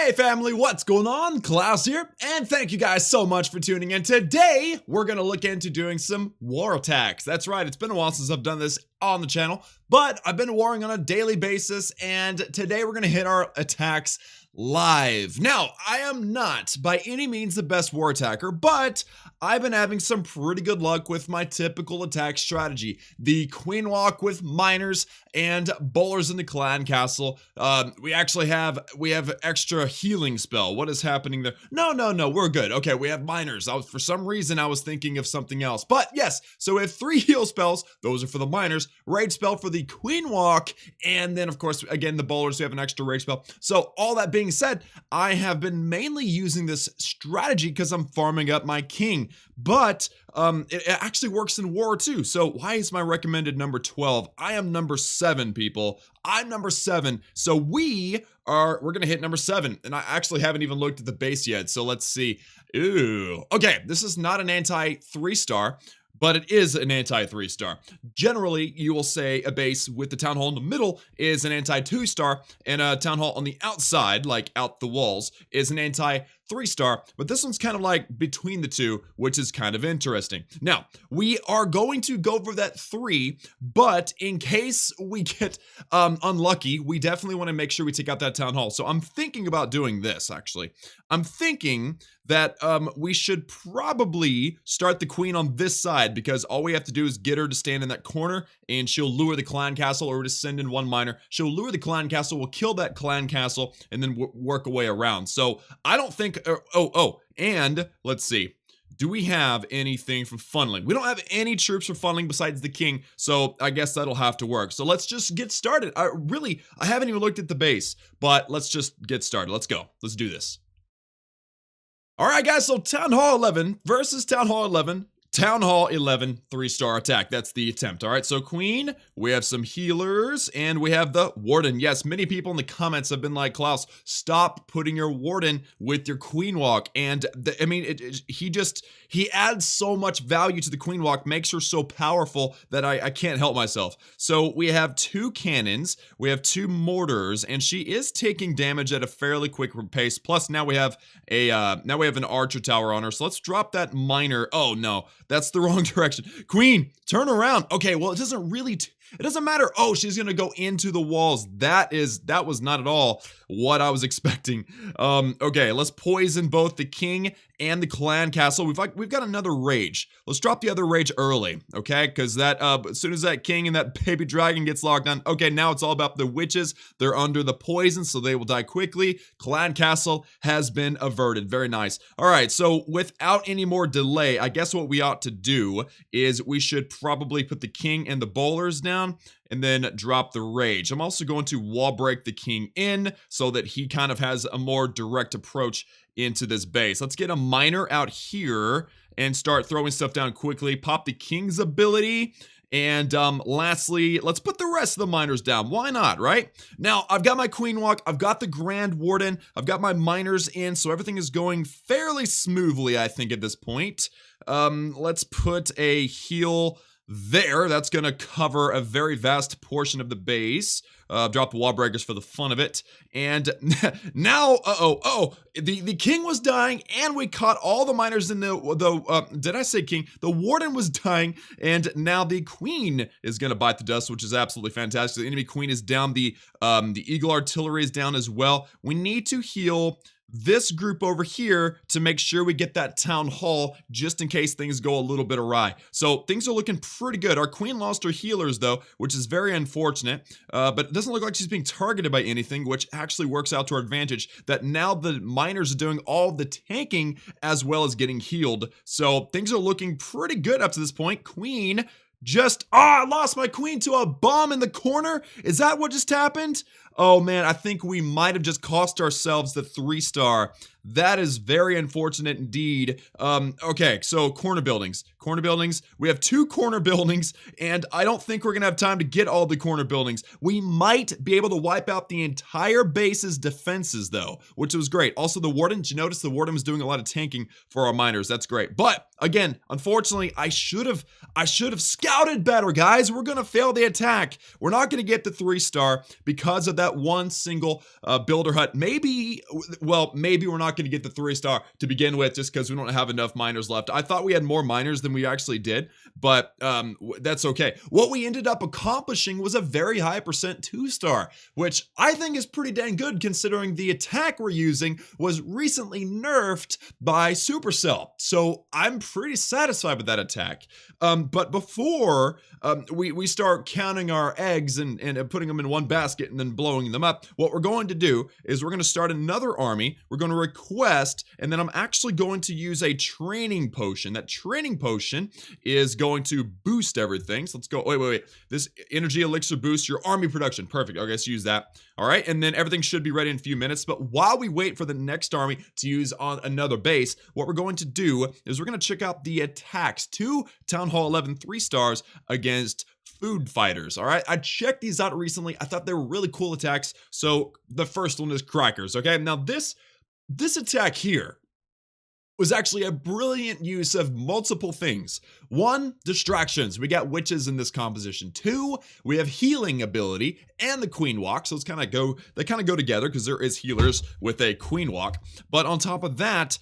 Hey family, what's going on? Klaus here, and thank you guys so much for tuning in. Today, we're gonna look into doing some war attacks. That's right, it's been a while since I've done this on the channel, but I've been warring on a daily basis, and today we're gonna hit our attacks live. Now, I am not by any means the best war attacker, but I've been having some pretty good luck with my typical attack strategy. The queen walk with miners and bowlers in the clan castle. We have extra healing spell. What is happening there? No, we're good. Okay, we have miners. For some reason I was thinking of something else. But yes, so we have 3 heal spells. Those are for the miners, rage spell for the queen walk, and then of course again the bowlers, we have an extra rage spell. So all that being said, I have been mainly using this strategy because I'm farming up my king, but it actually works in war too. So why is my recommended number 12? I am number 7, people. I'm number 7. So we're gonna hit number 7, and I actually haven't even looked at the base yet. So let's see. Ooh, okay, this is not an anti 3-star, but it is an anti 3-star. Generally, you will say a base with the town hall in the middle is an anti 2-star, and a town hall on the outside, like out the walls, is an anti 3-star, but this one's kind of like between the two, which is kind of interesting. Now, we are going to go for that 3, but in case we get unlucky, we definitely want to make sure we take out that town hall. So I'm thinking about doing this, actually. I'm thinking that we should probably start the queen on this side, because all we have to do is get her to stand in that corner, and she'll lure the clan castle, or just send in 1 miner. She'll lure the clan castle, we'll kill that clan castle, and then work our way around. So I don't think, and let's see. Do we have anything for funneling? We don't have any troops for funneling besides the king, so I guess that'll have to work. So let's just get started. I haven't even looked at the base, but let's just get started. Let's go. Let's do this. All right, guys, so Town Hall 11 versus Town Hall 11. Town Hall 11, 3-star attack. That's the attempt. All right, so Queen, we have some healers, and we have the Warden. Yes, many people in the comments have been like, Klaus, stop putting your Warden with your Queen Walk. And I mean, he adds so much value to the Queen Walk, makes her so powerful that I can't help myself. So we have 2 cannons, we have 2 mortars, and she is taking damage at a fairly quick pace. Plus, now we have an archer tower on her. So let's drop that miner. Oh no. That's the wrong direction. Queen, turn around. Okay, well, it doesn't matter. Oh, she's gonna go into the walls. That was not at all what I was expecting. Okay, let's poison both the king and the clan castle. We've got another rage. Let's drop the other rage early, okay? Because as soon as that king and that baby dragon gets locked on, okay, now it's all about the witches. They're under the poison, so they will die quickly. Clan castle has been averted. Very nice. All right, so without any more delay, I guess what we ought to do is we should probably put the king and the bowlers down, and then drop the rage. I'm also going to wall break the king in so that he kind of has a more direct approach into this base. Let's get a miner out here and start throwing stuff down quickly. Pop the king's ability. And lastly, let's put the rest of the miners down. Why not, right? Now, I've got my queen walk, I've got the grand warden, I've got my miners in, so everything is going fairly smoothly, I think, at this point. Let's put a heal there. That's going to cover a very vast portion of the base. Drop the wall breakers for the fun of it. And now, the king was dying, and we caught all the miners in did I say king? The warden was dying, and now the queen is going to bite the dust, which is absolutely fantastic. The enemy queen is down. The eagle artillery is down as well. We need to heal this group over here to make sure we get that town hall, just in case things go a little bit awry. So things are looking pretty good. Our queen lost her healers though, which is very unfortunate, but it doesn't look like she's being targeted by anything, which actually works out to our advantage, that now the miners are doing all the tanking as well as getting healed. So things are looking pretty good up to this point. Queen I lost my queen to a bomb in the corner. Is that what just happened? Oh man, I think we might have just cost ourselves the 3-star. That is very unfortunate indeed. Okay, so corner buildings. We have 2 corner buildings, and I don't think we're gonna have time to get all the corner buildings. We might be able to wipe out the entire base's defenses though, which was great. Also the warden, did you notice the warden was doing a lot of tanking for our miners? That's great. But again, unfortunately, I should have scouted better, guys. We're gonna fail the attack. We're not gonna get the 3-star because of that that one single builder hut. Maybe, well, maybe we're not going to get the 3-star to begin with just because we don't have enough miners left. I thought we had more miners than we actually did, but that's okay. What we ended up accomplishing was a very high percent 2-star, which I think is pretty dang good considering the attack we're using was recently nerfed by Supercell. So I'm pretty satisfied with that attack. But before we start counting our eggs and putting them in one basket and then blowing them up, what we're going to do is we're going to start another army. We're going to request, and then I'm actually going to use a training potion. That training potion is going to boost everything. So let's go. Wait. This energy elixir boosts your army production. Perfect. Okay, let's use that. All right, and then everything should be ready in a few minutes. But while we wait for the next army to use on another base, what we're going to do is we're going to check out the attacks. 2 Town Hall 11 3-stars against food fighters. All right, I checked these out recently. I thought they were really cool attacks. So the first one is crackers. Okay, now this attack here was actually a brilliant use of multiple things. 1, distractions. We got witches in this composition. 2, we have healing ability and the queen walk. So they kind of go together because there is healers with a queen walk. But on top of that,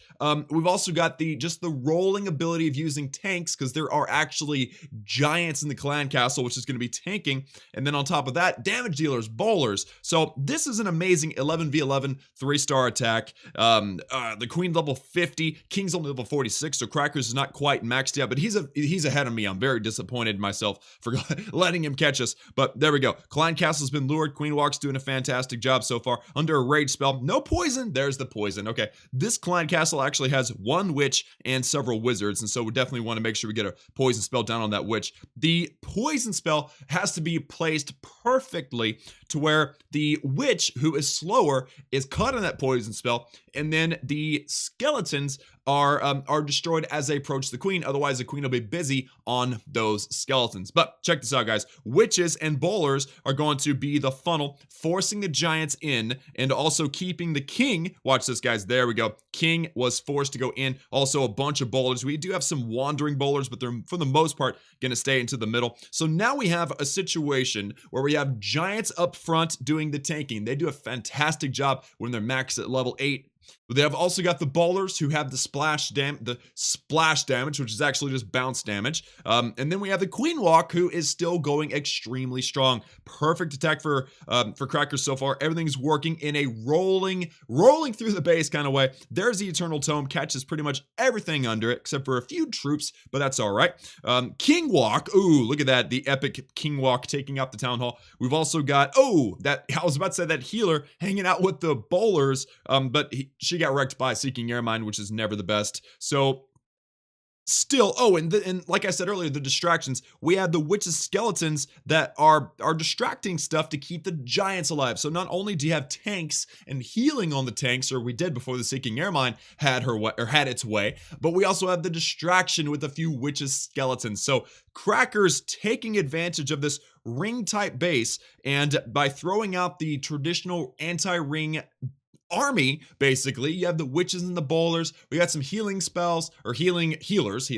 we've also got the rolling ability of using tanks because there are actually giants in the clan castle, which is going to be tanking. And then on top of that, damage dealers, bowlers. So this is an amazing 11v11 3-star attack. The queen level 50. King's only level 46, so Crackers is not quite maxed out, but he's ahead of me. I'm very disappointed in myself for letting him catch us, but there we go. Clan Castle's been lured. Queen Walk's doing a fantastic job so far. Under a rage spell, no poison. There's the poison. Okay, this Clan Castle actually has 1 witch and several wizards, and so we definitely want to make sure we get a poison spell down on that witch. The poison spell has to be placed perfectly to where the witch, who is slower, is caught in that poison spell, and then the skeletons are destroyed as they approach the queen. Otherwise, the queen will be busy on those skeletons. But check this out, guys. Witches and bowlers are going to be the funnel, forcing the giants in and also keeping the king. Watch this, guys. There we go. King was forced to go in. Also, a bunch of bowlers. We do have some wandering bowlers, but they're, for the most part, going to stay into the middle. So now we have a situation where we have giants up front doing the tanking. They do a fantastic job when they're maxed at level 8. But they have also got the bowlers who have the splash damage, which is actually just bounce damage. And then we have the queen walk, who is still going extremely strong. Perfect attack for Crackers so far. Everything's working in a rolling through the base kind of way. There's the eternal tome, catches pretty much everything under it except for a few troops, but that's all right. King walk, ooh, look at that, the epic king walk taking out the town hall. We've also got I was about to say that healer hanging out with the bowlers, but she got wrecked by Seeking Airmine, which is never the best. So still, and like I said earlier, the distractions. We have the witches skeletons that are distracting stuff to keep the giants alive. So not only do you have tanks and healing on the tanks, or we did before the Seeking Airmine had its way, but we also have the distraction with a few witches skeletons. So Crackers taking advantage of this ring type base, and by throwing out the traditional anti-ring army, basically, you have the witches and the bowlers. We got some healing spells, or healers,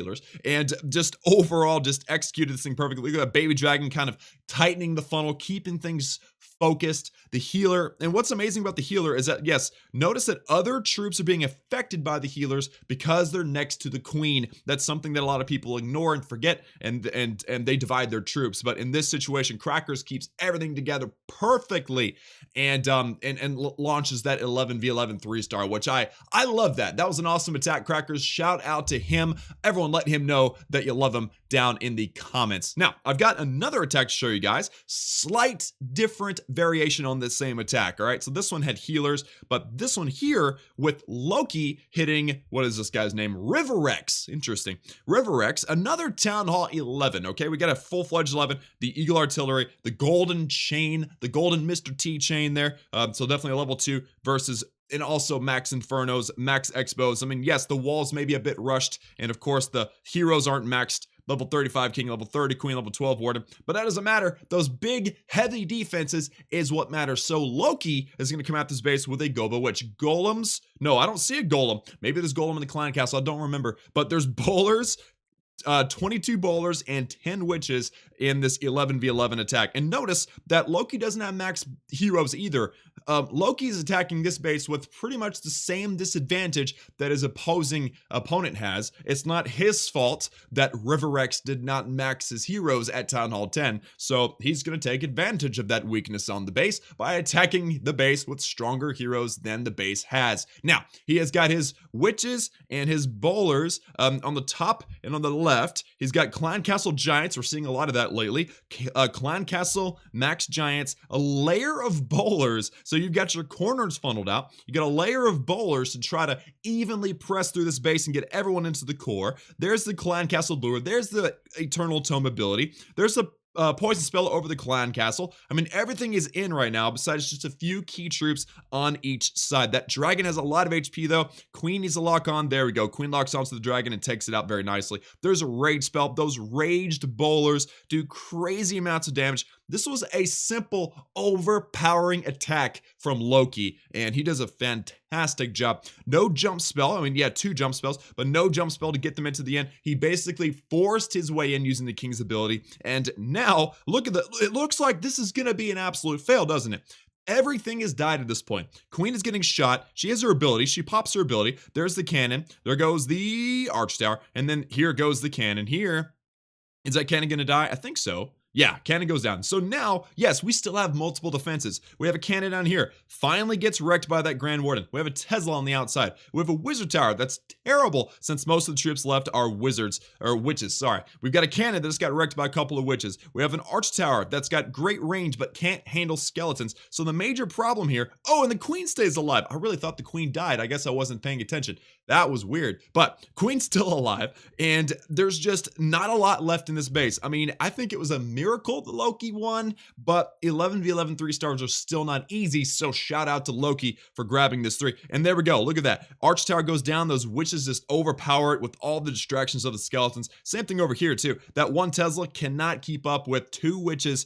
and just overall just executed this thing perfectly. We got a baby dragon kind of tightening the funnel, keeping things focused. The healer, and what's amazing about the healer is that, yes, notice that other troops are being affected by the healers because they're next to the queen. That's something that a lot of people ignore and forget, and they divide their troops. But in this situation, Crackers keeps everything together perfectly, and launches that 11v11 3-star, which I love that. That was an awesome attack, Crackers. Shout out to him. Everyone let him know that you love him down in the comments. Now, I've got another attack to show you guys. Slight different variation on this same attack, all right? So this one had healers, but this one here with Loki hitting, what is this guy's name? Riverex. Interesting. Riverex, another Town Hall 11, okay? We got a full-fledged 11, the Eagle Artillery, the Golden Chain, the Golden Mr. T chain there. So definitely a level 2 versus, and also max Infernos, max Expos. I mean, yes, the walls may be a bit rushed, and of course the heroes aren't maxed. Level 35 King, level 30 Queen, level 12 Warden. But that doesn't matter. Those big, heavy defenses is what matters. So Loki is going to come at this base with a Goba Witch. Golems? No, I don't see a golem. Maybe there's golem in the clan castle. I don't remember. But there's bowlers, 22 bowlers and 10 witches in this 11v11 attack. And notice that Loki doesn't have max heroes either. Loki is attacking this base with pretty much the same disadvantage that his opposing opponent has. It's not his fault that Riverrex did not max his heroes at Town Hall 10, so he's going to take advantage of that weakness on the base by attacking the base with stronger heroes than the base has. Now, he has got his witches and his bowlers on the top and on the left. He's got Clan Castle Giants. We're seeing a lot of that lately. Clan Castle Max Giants, a layer of bowlers. So you've got your corners funneled out. You got a layer of bowlers to try to evenly press through this base and get everyone into the core. There's the Clan Castle Lure. There's the Eternal Tome ability. There's the poison spell over the Clan Castle. I mean, everything is in right now besides just a few key troops on each side. That dragon has a lot of HP though. Queen needs to lock on. There we go. Queen locks onto the dragon and takes it out very nicely. There's a rage spell. Those raged bowlers do crazy amounts of damage. This was a simple, overpowering attack from Loki, and he does a fantastic job. No jump spell. I mean, yeah, 2 jump spells, but no jump spell to get them into the end. He basically forced his way in using the King's ability, and now, look at it looks like this is going to be an absolute fail, doesn't it? Everything has died at this point. Queen is getting shot. She has her ability. She pops her ability. There's the cannon. There goes the arch tower, and then here goes the cannon here. Is that cannon going to die? I think so. Yeah, cannon goes down. So now, yes, we still have multiple defenses. We have a cannon down here. Finally gets wrecked by that Grand Warden. We have a Tesla on the outside. We have a wizard tower. That's terrible since most of the troops left are wizards, or witches, sorry. We've got a cannon that just got wrecked by a couple of witches. We have an arch tower that's got great range but can't handle skeletons. So the major problem here, oh, and the queen stays alive. I really thought the queen died. I guess I wasn't paying attention. That was weird. But queen's still alive, and there's just not a lot left in this base. I mean, I think it was a miracle that Loki won, but 11v11 3-stars are still not easy, so shout out to Loki for grabbing this 3. And there we go. Look at that. Arch tower goes down. Those witches just overpower it with all the distractions of the skeletons. Same thing over here, too. That one Tesla cannot keep up with 2 witches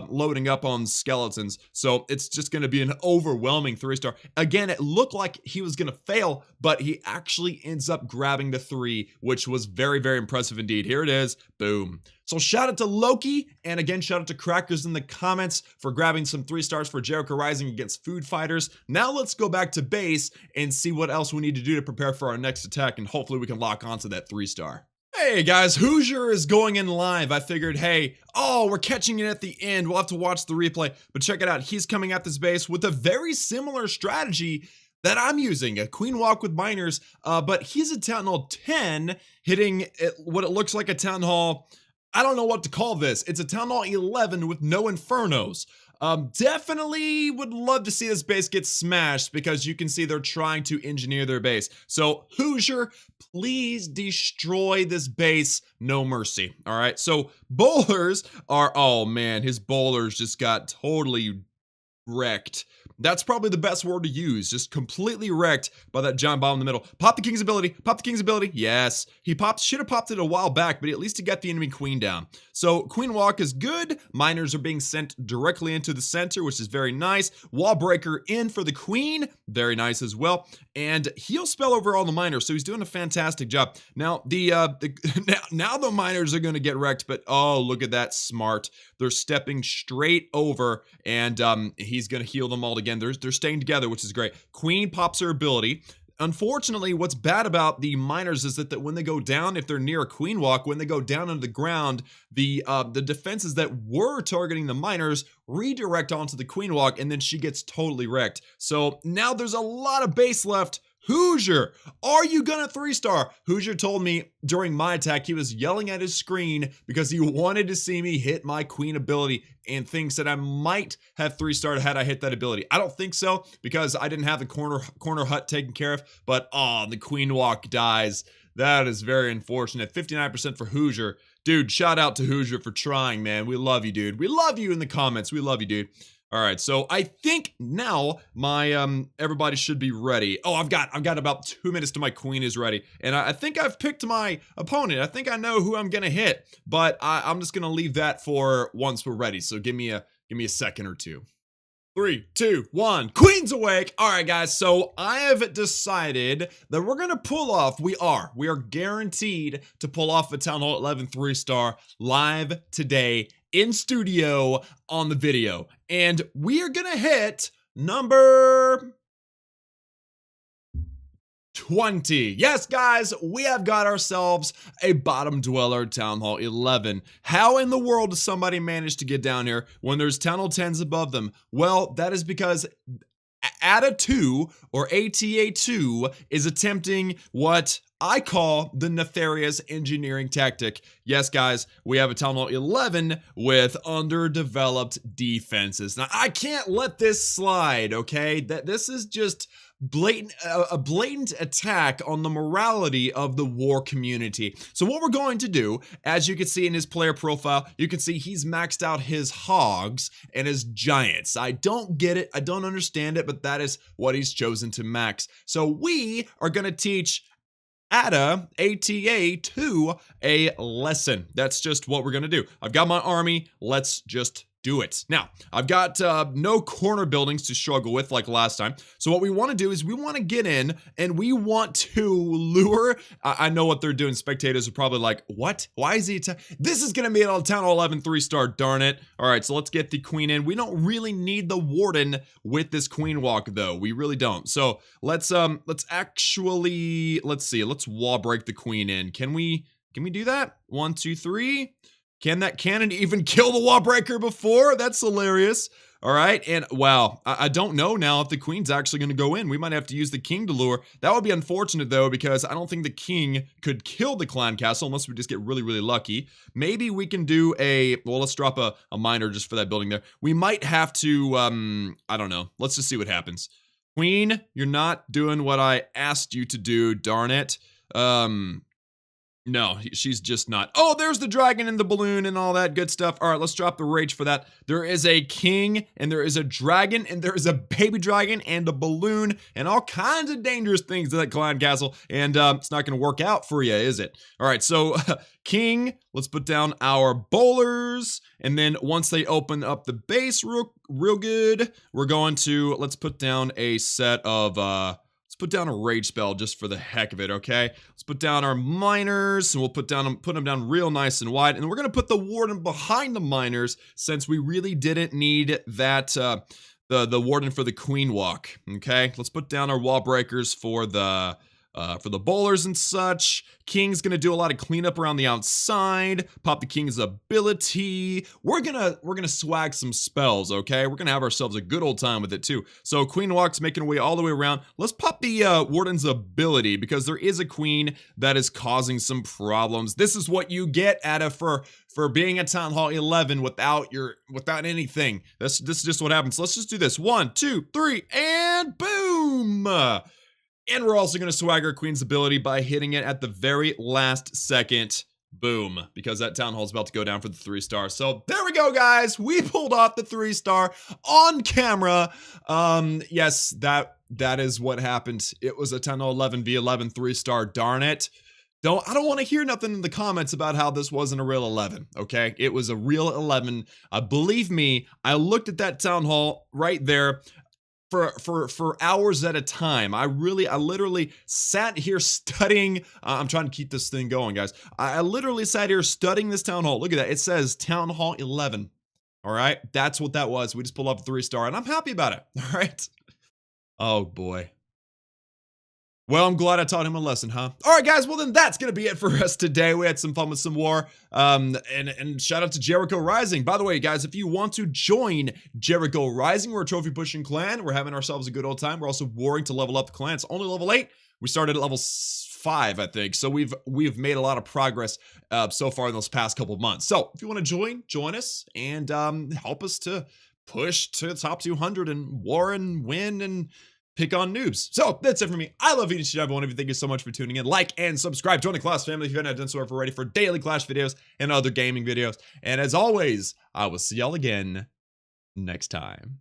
loading up on skeletons, so it's just going to be an overwhelming 3-star. Again, it looked like he was going to fail, but he actually ends up grabbing the 3, which was very, very impressive indeed. Here it is. Boom. So shout out to Loki, and again, shout out to Crackers in the comments for grabbing some 3-stars for Jericho Rising against Food Fighters. Now let's go back to base and see what else we need to do to prepare for our next attack, and hopefully we can lock onto that 3-star. Hey guys, Hoosier is going in live. I figured, hey, oh, we're catching it at the end. We'll have to watch the replay, but check it out. He's coming at this base with a very similar strategy that I'm using, a Queen Walk with miners, but he's at Town Hall 10, hitting what it looks like a Town Hall, I don't know what to call this. It's a Town Hall 11 with no Infernos. Definitely would love to see this base get smashed because you can see they're trying to engineer their base. So Hoosier, please destroy this base. No mercy. All right. So bowlers are, oh man, his bowlers just got totally wrecked. That's probably the best word to use. Just completely wrecked by that giant bomb in the middle. Pop the King's ability. Pop the King's ability. Yes. He should have popped it a while back, but at least he got the enemy queen down. So Queen Walk is good. Miners are being sent directly into the center, which is very nice. Wall breaker in for the queen. Very nice as well. And he'll spell over all the miners, so he's doing a fantastic job. Now, now the miners are going to get wrecked, but oh, look at that smart. They're stepping straight over, and he's going to heal them all again. They're staying together, which is great. Queen pops her ability. Unfortunately, what's bad about the miners is that when they go down, if they're near a Queen Walk, when they go down on the ground, the defenses that were targeting the miners redirect onto the Queen Walk, and then she gets totally wrecked. So now there's a lot of base left. Hoosier, are you gonna 3-star? Hoosier told me during my attack he was yelling at his screen because he wanted to see me hit my queen ability and thinks that I might have 3-starred had I hit that ability. I don't think so because I didn't have the corner hut taken care of, but oh, the Queen Walk dies. That is very unfortunate. 59% for Hoosier. Dude, shout out to Hoosier for trying, man. We love you, dude. We love you in the comments. We love you, dude. All right, so I think now my everybody should be ready. Oh, I've got about 2 minutes till my queen is ready, and I think I've picked my opponent. I think I know who I'm gonna hit, but I'm just gonna leave that for once we're ready. So give me a second or two. 3, 2, 1. Queen's awake. All right, guys. So I have decided that we're going to pull off. We are guaranteed to pull off a Town Hall 11 3-star live today in studio on the video. And we are going to hit number 20. Yes, guys, we have got ourselves a bottom dweller Town Hall 11. How in the world does somebody manage to get down here when there's Town Hall 10s above them? Well, that is because ATA2 or ATA2 is attempting what I call the nefarious engineering tactic. Yes, guys, we have a Town Hall 11 with underdeveloped defenses. Now, I can't let this slide, okay? This is just a blatant attack on the morality of the war community. So what we're going to do, as you can see in his player profile, you can see he's maxed out his hogs and his giants. I don't get it. I don't understand it, but that is what he's chosen to max. So we are going to teach ATA2 a lesson. That's just what we're going to do. I've got my army. Let's just do it. Now, I've got no corner buildings to struggle with like last time. So what we want to do is we want to get in and we want to lure. I know what they're doing. Spectators are probably like, what? Why is he? This is going to be a Town Hall 11 3-star, darn it. All right, so let's get the queen in. We don't really need the warden with this queen walk though. We really don't. So let's actually, let's see. Let's wall break the queen in. Can we do that? 1, 2, 3. Can that cannon even kill the wall breaker before? That's hilarious. All right, and wow, I don't know now if the queen's actually going to go in. We might have to use the king to lure. That would be unfortunate, though, because I don't think the king could kill the clan castle unless we just get really, really lucky. Maybe we can do well, let's drop a miner just for that building there. We might have to, I don't know. Let's just see what happens. Queen, you're not doing what I asked you to do, darn it. No, she's just not. Oh, there's the dragon and the balloon and all that good stuff. All right, let's drop the rage for that. There is a king and there is a dragon and there is a baby dragon and a balloon and all kinds of dangerous things to that clan castle. And it's not going to work out for you, is it? All right, so king, let's put down our bowlers. And then once they open up the base real good, we're going to, let's put down a set of, put down a rage spell just for the heck of it, okay? Let's put down our miners, and we'll put them down real nice and wide, and we're gonna put the warden behind the miners since we really didn't need that, the warden for the queen walk, okay? Let's put down our wall breakers for the bowlers and such. King's gonna do a lot of cleanup around the outside. Pop the king's ability. We're gonna swag some spells, okay? We're gonna have ourselves a good old time with it too. So queen walk's making her way all the way around. Let's pop the warden's ability because there is a queen that is causing some problems. This is what you get for being at Town Hall 11 without anything. This is just what happens. Let's just do this. 1, 2, 3, and boom! And we're also going to swag our queen's ability by hitting it at the very last second. Boom. Because that Town Hall is about to go down for the 3-star. So there we go, guys. We pulled off the 3-star on camera. Yes, that is what happened. It was a Town Hall 11 v11 3-star. Darn it. I don't want to hear nothing in the comments about how this wasn't a real 11, okay? It was a real 11. Believe me, I looked at that Town Hall right there. For hours at a time. I literally sat here studying. I'm trying to keep this thing going, guys. I literally sat here studying this Town Hall. Look at that. It says Town Hall 11. All right. That's what that was. We just pulled off a 3-star and I'm happy about it. All right. Oh boy. Well, I'm glad I taught him a lesson, huh? All right, guys. Well, then that's going to be it for us today. We had some fun with some war. And shout out to Jericho Rising. By the way, guys, if you want to join Jericho Rising, we're a trophy pushing clan. We're having ourselves a good old time. We're also warring to level up the clan. It's only level 8. We started at level 5, I think. So we've made a lot of progress so far in those past couple of months. So if you want to join us and help us to push to the top 200 and war and win and pick on noobs. So that's it for me. I love each and every one of you. Thank you so much for tuning in. Like and subscribe. Join the Klaus family if you haven't done so already for daily Clash videos and other gaming videos. And as always, I will see y'all again next time.